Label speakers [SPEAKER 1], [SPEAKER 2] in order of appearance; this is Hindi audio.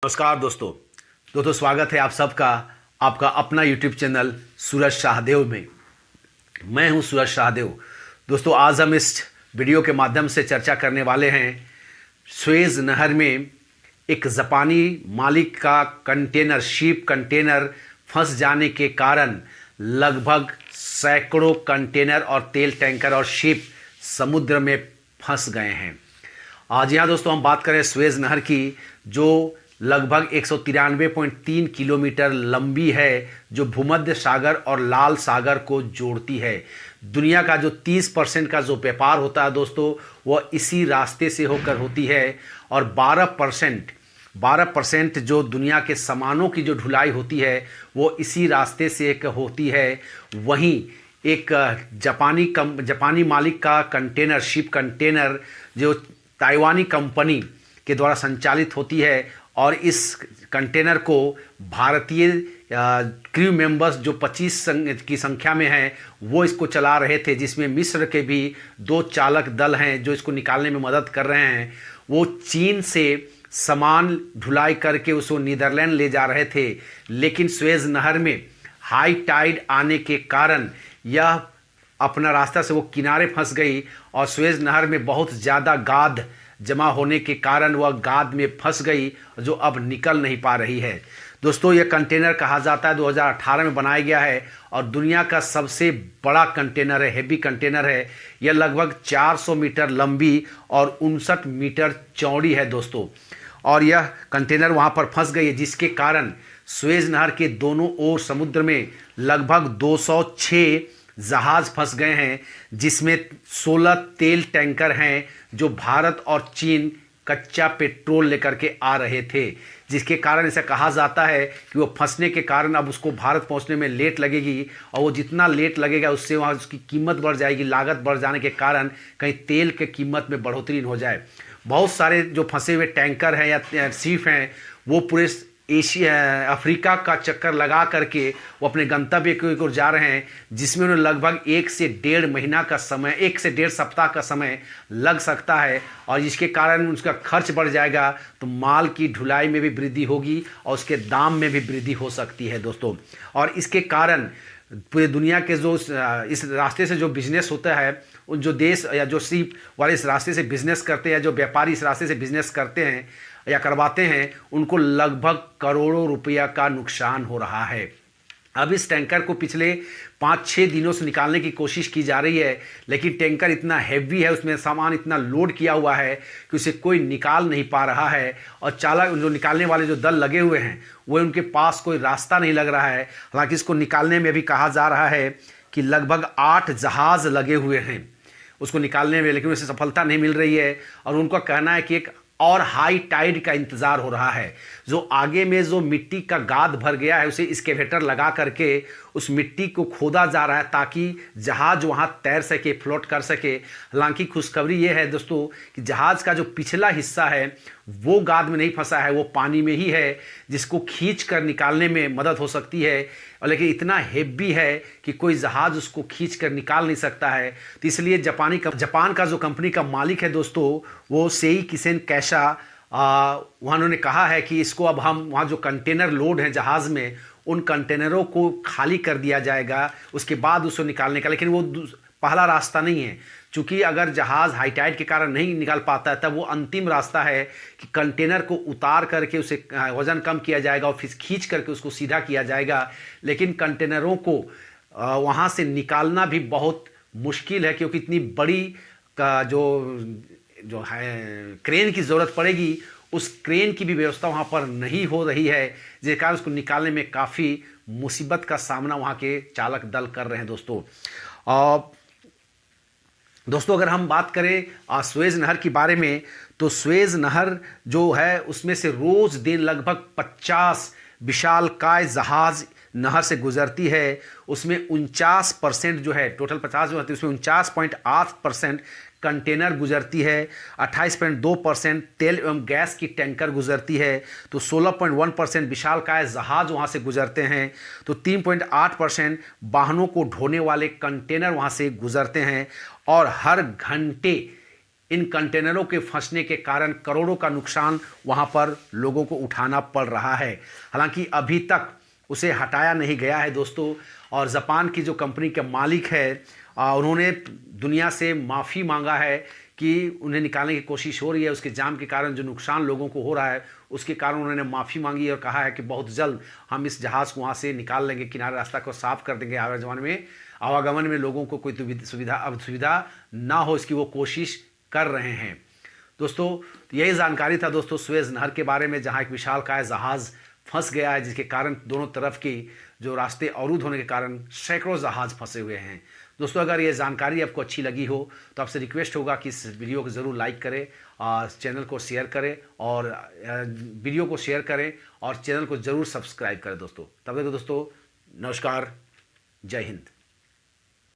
[SPEAKER 1] नमस्कार दोस्तों स्वागत है आप सबका आपका अपना YouTube चैनल सूरज शाहदेव में। मैं हूं सूरज शाहदेव। दोस्तों आज हम इस वीडियो के माध्यम से चर्चा करने वाले हैं सुएज नहर में एक जापानी मालिक का शिप कंटेनर फंस जाने के कारण लगभग सैकड़ों कंटेनर और तेल टैंकर और शिप समुद्र में फंस गए हैं। आज यहाँ दोस्तों हम बात करें सुएज नहर की, जो लगभग 193.3 किलोमीटर लंबी है, जो भूमध्य सागर और लाल सागर को जोड़ती है। दुनिया का जो 30% का जो व्यापार होता है दोस्तों, वह इसी रास्ते से होकर होती है। और 12% जो दुनिया के सामानों की जो ढुलाई होती है वो इसी रास्ते से होती है। वहीं एक जापानी मालिक का शिप कंटेनर जो ताइवानी कंपनी के द्वारा संचालित होती है, और इस कंटेनर को भारतीय क्रू मेंबर्स जो 25 की संख्या में हैं वो इसको चला रहे थे, जिसमें मिस्र के भी 2 चालक दल हैं जो इसको निकालने में मदद कर रहे हैं। वो चीन से सामान ढुलाई करके उसको नीदरलैंड ले जा रहे थे, लेकिन सुएज नहर में हाई टाइड आने के कारण यह अपना रास्ता से वो किनारे फंस गई, और सुएज नहर में बहुत ज़्यादा गाद जमा होने के कारण वह गाद में फंस गई, जो अब निकल नहीं पा रही है। दोस्तों यह कंटेनर कहा जाता है 2018 में बनाया गया है, और दुनिया का सबसे बड़ा कंटेनर है, हेवी कंटेनर है। यह लगभग 400 मीटर लंबी और 59 मीटर चौड़ी है दोस्तों। और यह कंटेनर वहाँ पर फंस गई है, जिसके कारण सुएज नहर के दोनों ओर समुद्र में लगभग 206 जहाज फंस गए हैं, जिसमें 16 तेल टैंकर हैं जो भारत और चीन कच्चा पेट्रोल लेकर के आ रहे थे, जिसके कारण इसे कहा जाता है कि वो फंसने के कारण अब उसको भारत पहुंचने में लेट लगेगी, और वो जितना लेट लगेगा उससे वहाँ उसकी कीमत बढ़ जाएगी। लागत बढ़ जाने के कारण कहीं तेल के कीमत में बढ़ोतरी हो जाए। बहुत सारे जो फंसे हुए टैंकर हैं या शिप हैं वो पूरे अफ्रीका का चक्कर लगा करके वो अपने गंतव्य की ओर जा रहे हैं, जिसमें उन्हें लगभग 1 से 1.5 महीना का समय, 1 से 1.5 सप्ताह का समय लग सकता है। और जिसके कारण उसका खर्च बढ़ जाएगा, तो माल की ढुलाई में भी वृद्धि होगी और उसके दाम में भी वृद्धि हो सकती है दोस्तों। और इसके कारण पूरे दुनिया के जो इस रास्ते से जो बिजनेस होता है, उन जो देश या जो शिप वाले इस रास्ते से बिजनेस करते हैं, जो व्यापारी इस रास्ते से बिजनेस करते हैं या करवाते हैं, उनको लगभग करोड़ों रुपया का नुकसान हो रहा है। अब इस टैंकर को पिछले 5-6 दिनों से निकालने की कोशिश की जा रही है, लेकिन टैंकर इतना हैवी है, उसमें सामान इतना लोड किया हुआ है कि उसे कोई निकाल नहीं पा रहा है। और चालक जो निकालने वाले जो दल लगे हुए हैं वो उनके पास कोई रास्ता नहीं लग रहा है। हालांकि इसको निकालने में भी कहा जा रहा है कि लगभग 8 जहाज़ लगे हुए हैं उसको निकालने में, लेकिन उसे सफलता नहीं मिल रही है। और उनका कहना है कि एक और हाई टाइड का इंतज़ार हो रहा है, जो आगे में जो मिट्टी का गाद भर गया है उसे एक्सकेवेटर लगा करके उस मिट्टी को खोदा जा रहा है, ताकि जहाज़ वहाँ तैर सके, फ्लोट कर सके। हालांकि खुशखबरी ये है दोस्तों कि जहाज़ का जो पिछला हिस्सा है वो गाद में नहीं फंसा है, वो पानी में ही है, जिसको खींच कर निकालने में मदद हो सकती है। और लेकिन इतना हेवी है कि कोई जहाज़ उसको खींच कर निकाल नहीं सकता है। तो इसलिए जापान का जो कंपनी का मालिक है दोस्तों, वो सेई किसेन कैशा, वहाँ उन्होंने कहा है कि इसको अब हम वहाँ जो कंटेनर लोड हैं जहाज़ में, उन कंटेनरों को खाली कर दिया जाएगा, उसके बाद उसको निकालने का। लेकिन वो पहला रास्ता नहीं है, चूँकि अगर जहाज़ हाई टाइड के कारण नहीं निकाल पाता है, तब वो अंतिम रास्ता है कि कंटेनर को उतार करके उसे वज़न कम किया जाएगा और फिर खींच करके उसको सीधा किया जाएगा। लेकिन कंटेनरों को वहाँ से निकालना भी बहुत मुश्किल है, क्योंकि इतनी बड़ी का जो है क्रेन की ज़रूरत पड़ेगी, उस क्रेन की भी व्यवस्था वहाँ पर नहीं हो रही है, जिसके कारण उसको निकालने में काफ़ी मुसीबत का सामना वहाँ के चालक दल कर रहे हैं दोस्तों अगर हम बात करें सुएज नहर के बारे में, तो सुएज नहर जो है उसमें से रोज़ दिन लगभग 50 विशालकाय जहाज़ नहर से गुजरती है। उसमें 49% जो है, टोटल 50 जो होती है उसमें 49.8% कंटेनर गुजरती है, 28.2% तेल एवं गैस की टैंकर गुजरती है, तो 16.1% विशालकाय जहाज़ वहाँ से गुजरते हैं, तो 3.8% वाहनों को ढोने वाले कंटेनर वहाँ से गुजरते हैं। और हर घंटे इन कंटेनरों के फंसने के कारण करोड़ों का नुकसान वहां पर लोगों को उठाना पड़ रहा है। हालांकि अभी तक उसे हटाया नहीं गया है दोस्तों। और जापान की जो कंपनी के मालिक है उन्होंने दुनिया से माफ़ी मांगा है कि उन्हें निकालने की कोशिश हो रही है। उसके जाम के कारण जो नुकसान लोगों को हो रहा है उसके कारण उन्होंने माफ़ी मांगी और कहा है कि बहुत जल्द हम इस जहाज़ को वहाँ से निकाल लेंगे, किनारे रास्ता को साफ कर देंगे, आवागमन में लोगों को कोई सुविधा ना हो इसकी वो कोशिश कर रहे हैं। दोस्तों यही जानकारी था दोस्तों सुएज़ नहर के बारे में, जहाँ एक विशालकाय जहाज़ फंस गया है, जिसके कारण दोनों तरफ की जो रास्ते अवरुद्ध होने के कारण सैकड़ों जहाज़ फंसे हुए हैं। दोस्तों अगर ये जानकारी आपको अच्छी लगी हो तो आपसे रिक्वेस्ट होगा कि इस वीडियो को ज़रूर लाइक करें, चैनल को शेयर करें और वीडियो को शेयर करें और चैनल को ज़रूर सब्सक्राइब करें दोस्तों। तब तक दोस्तों नमस्कार, जय हिंद।